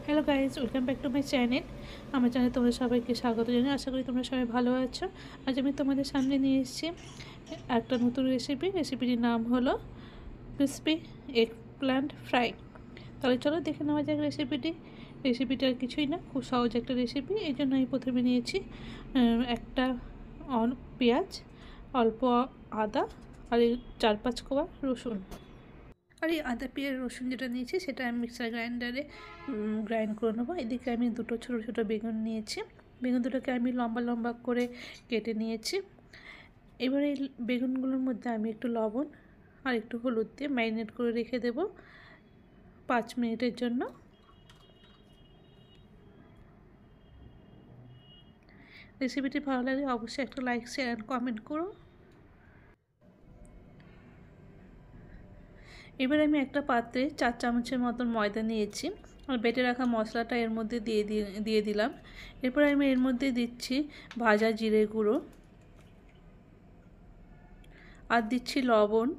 Hello guys, welcome back to my channel. আমার চ্যানেলে তোমাদের সবাইকে স্বাগত জানাই। আশা করি তোমরা সবাই ভালো আছো। আজ আমি তোমাদের সামনে নিয়ে এসেছি একটা নতুন রেসিপিটির নাম হলো ক্রিসপি এগ প্ল্যান্ট ফ্রাই। তাহলে চলো দেখে নেওয়া যাক রেসিপিটা আর কিছুই না, খুব সহজ একটা রেসিপি। এই জন্য আমি প্রথমে নিয়েছি একটা পেঁয়াজ, অল্প আদা আর 4-5 কোয়া রসুন। আর এই আদা পেঁয়াজ রসুন যেটা নিয়েছি সেটা আমি মিক্সার গ্রাইন্ডারে গ্রাইন্ড করে নেবো। এদিকে আমি দুটো ছোটো ছোটো বেগুন নিয়েছি। বেগুন দুটোকে আমি লম্বা লম্বা করে কেটে নিয়েছি। এবারে এই বেগুনগুলোর মধ্যে আমি একটু লবণ আর একটু হলুদ দিয়ে ম্যারিনেট করে রেখে দেব 5 মিনিটের জন্য। রেসিপিটি ভালো লাগলে অবশ্যই একটা লাইক, শেয়ার অ্যান্ড কমেন্ট করো। এবার আমি একটা পাত্রে 4 চামচের মতন ময়দা নিয়েছি আর বেটে রাখা মশলাটা এর মধ্যে দিয়ে দিলাম। এরপর আমি এর মধ্যে দিচ্ছি ভাজা জিরে গুঁড়ো আর দিচ্ছি লবণ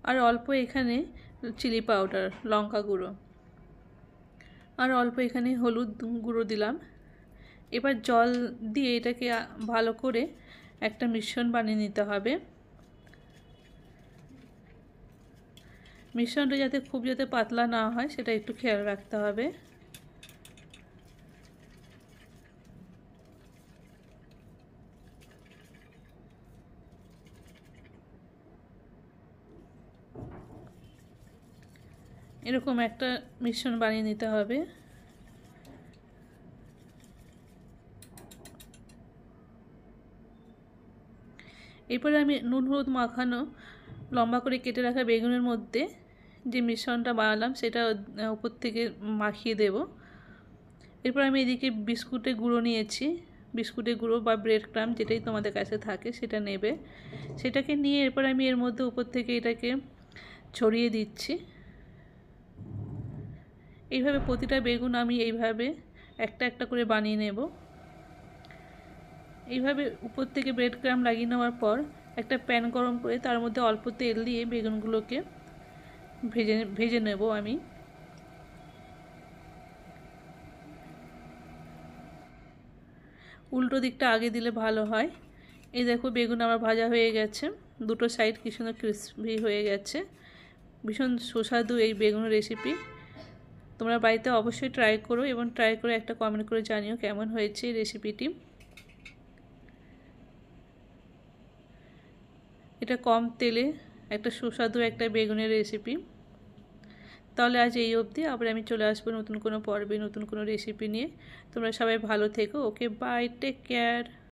আর অল্প এখানে চিলি পাউডার, লঙ্কা গুঁড়ো আর অল্প এখানে হলুদ গুঁড়ো দিলাম। এবার জল দিয়ে এটাকে ভালো করে একটা মিশ্রণ বানিয়ে নিতে হবে। মিশ্রণটা যাতে পাতলা না হয় সেটা একটু খেয়াল রাখতে হবে। এরকম একটা মিশ্রণ বানিয়ে নিতে হবে। এরপরে আমি নুন হলুদ মাখানো লম্বা করে কেটে রাখা বেগুনের মধ্যে যে মিশ্রণটা বানালাম সেটা উপর থেকে মাখিয়ে দেব। এরপর আমি এদিকে বিস্কুটের গুঁড়ো নিয়েছি। বিস্কুটের গুঁড়ো বা ব্রেড ক্রাম্ব যেটাই তোমাদের কাছে থাকে সেটা নেবে। সেটাকে নিয়ে এরপর আমি এর মধ্যে উপর থেকে এটাকে ছড়িয়ে দিচ্ছি। এইভাবে প্রতিটা বেগুন আমি এইভাবে একটা একটা করে বানিয়ে নেব। এইভাবে উপর থেকে ব্রেড ক্রাম্ব লাগিয়ে নেওয়ার পর একটা প্যান গরম করে তার মধ্যে অল্প তেল দিয়ে বেগুনগুলোকে ভেজে নেব আমি। উল্টো দিকটা আগে দিলে ভালো হয়। এই দেখো বেগুন আমার ভাজা হয়ে গেছে, দুটো সাইড কি সুন্দর ক্রিসপি হয়ে গেছে। ভীষণ সুস্বাদু এই বেগুনের রেসিপি। তোমরা বাড়িতে অবশ্যই ট্রাই করো এবং ট্রাই করে একটা কমেন্ট করে জানিও কেমন হয়েছে এই রেসিপিটি। এটা কম তেলে একটা সুস্বাদু একটা বেগুনের রেসিপি। তাহলে আজ এই অবধি, আবার আমি চলে আসবো নতুন কোনো পর্বে নতুন কোনো রেসিপি নিয়ে। তোমরা সবাই ভালো থেকো। ওকে, বাই, টেক কেয়ার।